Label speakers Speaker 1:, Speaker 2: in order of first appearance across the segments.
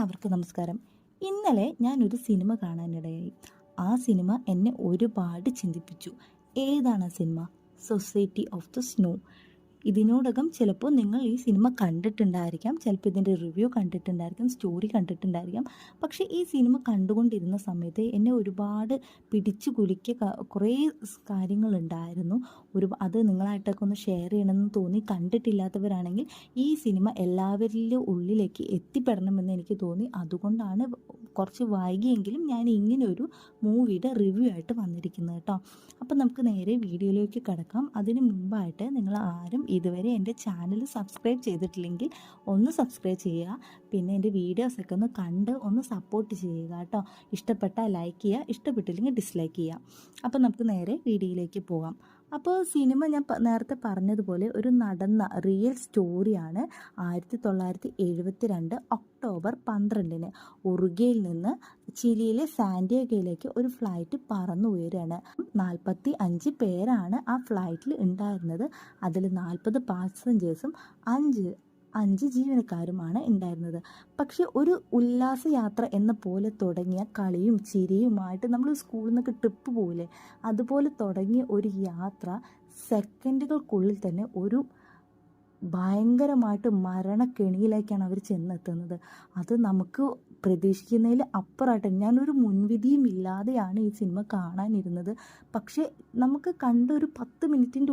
Speaker 1: എല്ലാവർക്കും നമസ്കാരം. ഇന്നലെ ഞാനൊരു സിനിമ കാണാനിടയായി. ആ സിനിമ എന്നെ ഒരുപാട് ചിന്തിപ്പിച്ചു. ഏതാണ് ആ cinema? Society of the snow. ഇതിനോടകം ചിലപ്പോൾ നിങ്ങൾ ഈ സിനിമ കണ്ടിട്ടുണ്ടായിരിക്കാം, ചിലപ്പോൾ ഇതിൻ്റെ റിവ്യൂ കണ്ടിട്ടുണ്ടായിരിക്കാം, സ്റ്റോറി കണ്ടിട്ടുണ്ടായിരിക്കാം. പക്ഷേ ഈ സിനിമ കണ്ടുകൊണ്ടിരുന്ന സമയത്ത് എന്നെ ഒരുപാട് പിടിച്ചു കുലുക്കിയ കുറേ കാര്യങ്ങളുണ്ടായിരുന്നു. അത് നിങ്ങളായിട്ടൊക്കെ ഒന്ന് ഷെയർ ചെയ്യണമെന്ന് തോന്നി. കണ്ടിട്ടില്ലാത്തവരാണെങ്കിൽ ഈ സിനിമ എല്ലാവരിലും ഉള്ളിലേക്ക് എത്തിപ്പെടണമെന്ന് എനിക്ക് തോന്നി. അതുകൊണ്ടാണ് കുറച്ച് വൈകിയെങ്കിലും ഞാൻ ഇങ്ങനെ ഒരു മൂവിയുടെ റിവ്യൂ ആയിട്ട് വന്നിരിക്കുന്നത് കേട്ടോ. അപ്പം നമുക്ക് നേരെ വീഡിയോയിലേക്ക് കിടക്കാം. അതിന് മുമ്പായിട്ട് നിങ്ങൾ ആരും ഇതുവരെ എൻ്റെ ചാനൽ സബ്സ്ക്രൈബ് ചെയ്തിട്ടില്ലെങ്കിൽ ഒന്ന് സബ്സ്ക്രൈബ് ചെയ്യുക. പിന്നെ എൻ്റെ വീഡിയോസൊക്കെ ഒന്ന് കണ്ട് ഒന്ന് സപ്പോർട്ട് ചെയ്യുക കേട്ടോ. ഇഷ്ടപ്പെട്ടാൽ ലൈക്ക് ചെയ്യുക, ഇഷ്ടപ്പെട്ടില്ലെങ്കിൽ ഡിസ്ലൈക്ക് ചെയ്യുക. അപ്പോൾ നമുക്ക് നേരെ വീഡിയോയിലേക്ക് പോകാം. അപ്പോൾ സിനിമ ഞാൻ നേരത്തെ പറഞ്ഞതുപോലെ ഒരു നടന്ന റിയൽ സ്റ്റോറിയാണ്. 1972 ഒക്ടോബർ 12 ഉറുഗ്വേയിൽ നിന്ന് ചിലിയിലെ സാന്റിയാഗോയിലേക്ക് ഒരു ഫ്ലൈറ്റ് പറന്നു ഉയരുകയാണ്. 45 പേരാണ് ആ ഫ്ലൈറ്റിൽ ഉണ്ടായിരുന്നത്. അതിൽ 40 പാസഞ്ചേഴ്സും 5 ജീവനക്കാരുമാണ് ഉണ്ടായിരുന്നത്. പക്ഷെ ഒരു ഉല്ലാസയാത്ര എന്ന പോലെ തുടങ്ങിയ കളിയും ചിരിയുമായിട്ട് നമ്മൾ സ്കൂളിൽ നിന്നൊക്കെ ട്രിപ്പ് പോകില്ലേ, അതുപോലെ തുടങ്ങിയ ഒരു യാത്ര സെക്കൻഡുകൾക്കുള്ളിൽ തന്നെ ഒരു ഭയങ്കരമായിട്ട് മരണക്കെണിയിലേക്കാണ് അവർ ചെന്നെത്തുന്നത്. അത് നമുക്ക് പ്രതീക്ഷിക്കുന്നതിൽ അപ്പുറമായിട്ട് ഞാനൊരു മുൻവിധിയും ഇല്ലാതെയാണ് ഈ സിനിമ കാണാനിരുന്നത്. പക്ഷേ നമുക്ക് കണ്ടൊരു 10 മിനിറ്റിൻ്റെ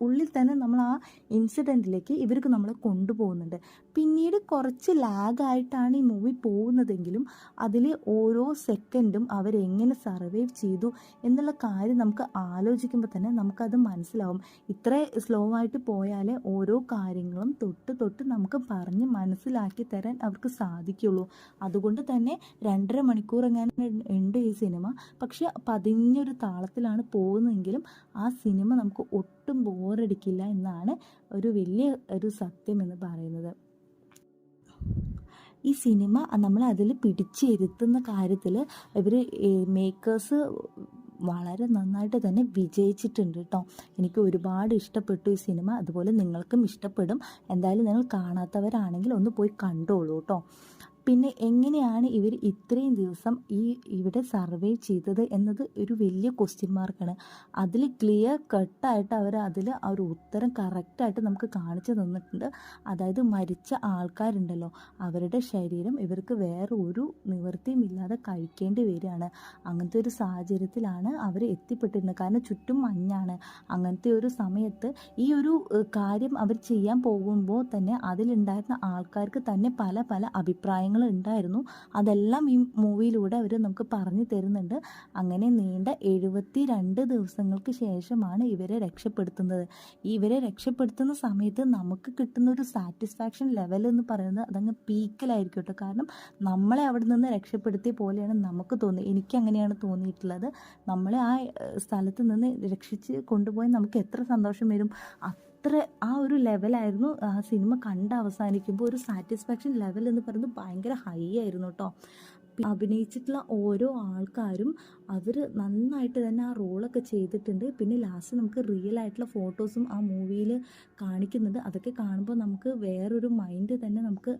Speaker 1: ഉള്ളിൽ തന്നെ നമ്മൾ ആ ഇൻസിഡൻറ്റിലേക്ക് ഇവർക്ക് നമ്മളെ കൊണ്ടുപോകുന്നുണ്ട്. പിന്നീട് കുറച്ച് ലാഗായിട്ടാണ് ഈ മൂവി പോകുന്നതെങ്കിലും അതിൽ ഓരോ സെക്കൻഡും അവരെങ്ങനെ സർവൈവ് ചെയ്തു എന്നുള്ള കാര്യം നമുക്ക് ആലോചിക്കുമ്പോൾ തന്നെ നമുക്കത് മനസ്സിലാവും. ഇത്ര സ്ലോ ആയിട്ട് പോയാലേ ഓരോ കാര്യങ്ങളും തൊട്ട് നമുക്ക് പറഞ്ഞ് മനസ്സിലാക്കി തരാൻ അവർക്ക് സാധിക്കുള്ളൂ. അതുകൊണ്ട് തന്നെ 2.5 മണിക്കൂർ എങ്ങനെ ഉണ്ട് ഈ സിനിമ. പക്ഷെ പതിഞ്ഞൊരു താളത്തിലാണ് പോകുന്നതെങ്കിലും ആ സിനിമ നമുക്ക് ഒട്ടും ബോറടിക്കില്ല എന്നാണ് ഒരു വലിയ ഒരു സത്യം എന്ന് പറയുന്നത്. ഈ സിനിമ നമ്മൾ അതിൽ പിടിച്ചിരുത്തുന്ന കാര്യത്തിൽ ഇവർ മേക്കേഴ്സ് വളരെ നന്നായിട്ട് തന്നെ വിജയിച്ചിട്ടുണ്ട് കേട്ടോ. എനിക്ക് ഒരുപാട് ഇഷ്ടപ്പെട്ടു ഈ സിനിമ. അതുപോലെ നിങ്ങൾക്കും ഇഷ്ടപ്പെടും. എന്തായാലും നിങ്ങൾ കാണാത്തവരാണെങ്കിൽ ഒന്ന് പോയി കണ്ടോളൂ കേട്ടോ. പിന്നെ എങ്ങനെയാണ് ഇവർ ഇത്രയും ദിവസം ഇവിടെ സർവൈവ് ചെയ്തത് എന്നത് ഒരു വലിയ ക്വസ്റ്റ്യൻ മാർക്കാണ്. അതിൽ ക്ലിയർ കട്ടായിട്ട് അവർ ആ ഒരു ഉത്തരം കറക്റ്റായിട്ട് നമുക്ക് കാണിച്ചു തന്നിട്ടുണ്ട്. അതായത് മരിച്ച ആൾക്കാരുണ്ടല്ലോ, അവരുടെ ശരീരം ഇവർക്ക് വേറെ ഒരു നിവൃത്തിയും ഇല്ലാതെ കഴിക്കേണ്ടി വരികയാണ്. അങ്ങനത്തെ ഒരു സാഹചര്യത്തിലാണ് അവർ എത്തിപ്പെട്ടിരുന്നത്. കാരണം ചുറ്റും മഞ്ഞാണ്. അങ്ങനത്തെ ഒരു സമയത്ത് ഈ ഒരു കാര്യം അവർ ചെയ്യാൻ പോകുമ്പോൾ തന്നെ അതിലുണ്ടായിരുന്ന ആൾക്കാർക്ക് തന്നെ പല പല അഭിപ്രായങ്ങൾ ഉണ്ടായിരുന്നു. അതെല്ലാം ഈ മൂവിയിലൂടെ അവർ നമുക്ക് പറഞ്ഞു തരുന്നുണ്ട്. അങ്ങനെ നീണ്ട 72 ദിവസങ്ങൾക്ക് ശേഷമാണ് ഇവരെ രക്ഷപ്പെടുത്തുന്നത്. ഇവരെ രക്ഷപ്പെടുത്തുന്ന സമയത്ത് നമുക്ക് കിട്ടുന്ന ഒരു സാറ്റിസ്ഫാക്ഷൻ ലെവൽ എന്ന് പറയുന്നത് അതങ്ങ് പീക്കിലായിരിക്കും കേട്ടോ. കാരണം നമ്മളെ അവിടെ നിന്ന് രക്ഷപ്പെടുത്തിയ പോലെയാണ് നമുക്ക് തോന്നിയത്. എനിക്ക് അങ്ങനെയാണ് തോന്നിയിട്ടുള്ളത്. നമ്മളെ ആ സ്ഥലത്ത് നിന്ന് രക്ഷിച്ച് കൊണ്ടുപോയി നമുക്ക് എത്ര സന്തോഷം വരും. അത്ര ആ ഒരു ലെവലായിരുന്നു ആ സിനിമ കണ്ട് അവസാനിക്കുമ്പോൾ. ഒരു സാറ്റിസ്ഫാക്ഷൻ ലെവൽ എന്ന് പറയുന്നത് ഭയങ്കര ഹൈ ആയിരുന്നു കേട്ടോ. അഭിനയിച്ചിട്ടുള്ള ഓരോ ആൾക്കാരും അവർ നന്നായിട്ട് തന്നെ ആ റോളൊക്കെ ചെയ്തിട്ടുണ്ട്. പിന്നെ ലാസ്റ്റ് നമുക്ക് റിയൽ ആയിട്ടുള്ള ഫോട്ടോസും ആ മൂവിയിൽ കാണിക്കുന്നുണ്ട്. അതൊക്കെ കാണുമ്പോൾ നമുക്ക് വേറൊരു മൈൻഡ് തന്നെ നമുക്ക്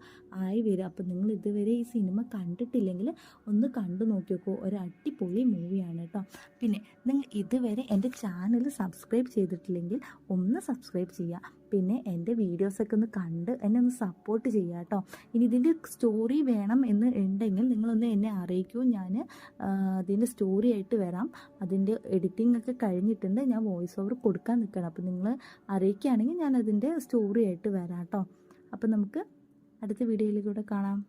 Speaker 1: ആയി വരും. അപ്പം നിങ്ങൾ ഇതുവരെ ഈ സിനിമ കണ്ടിട്ടില്ലെങ്കിൽ ഒന്ന് കണ്ടു നോക്കി നോക്കൂ. ഒരു അടിപൊളി മൂവിയാണ് കേട്ടോ. പിന്നെ നിങ്ങൾ ഇതുവരെ എൻ്റെ ചാനൽ സബ്സ്ക്രൈബ് ചെയ്തിട്ടില്ലെങ്കിൽ ഒന്ന് സബ്സ്ക്രൈബ് ചെയ്യുക. പിന്നെ എൻ്റെ വീഡിയോസൊക്കെ ഒന്ന് കണ്ട് എന്നെ ഒന്ന് സപ്പോർട്ട് ചെയ്യുക കേട്ടോ. ഇനി ഇതിൻ്റെ സ്റ്റോറി വേണം എന്ന് ഉണ്ടെങ്കിൽ നിങ്ങളൊന്ന് എന്നെ അറിയിക്കൂ. ഞാൻ അതിൻ്റെ സ്റ്റോറി ആയിട്ട് വരാം. അതിൻ്റെ എഡിറ്റിംഗ് ഒക്കെ കഴിഞ്ഞിട്ടുണ്ട്. ഞാൻ വോയിസ് ഓവർ കൊടുക്കാൻ നിൽക്കണം. അപ്പോൾ നിങ്ങൾ അറിയിക്കുകയാണെങ്കിൽ ഞാൻ അതിൻ്റെ സ്റ്റോറി ആയിട്ട് വരാം കേട്ടോ. അപ്പോൾ നമുക്ക് അടുത്ത വീഡിയോയിലൂടെ കാണാം.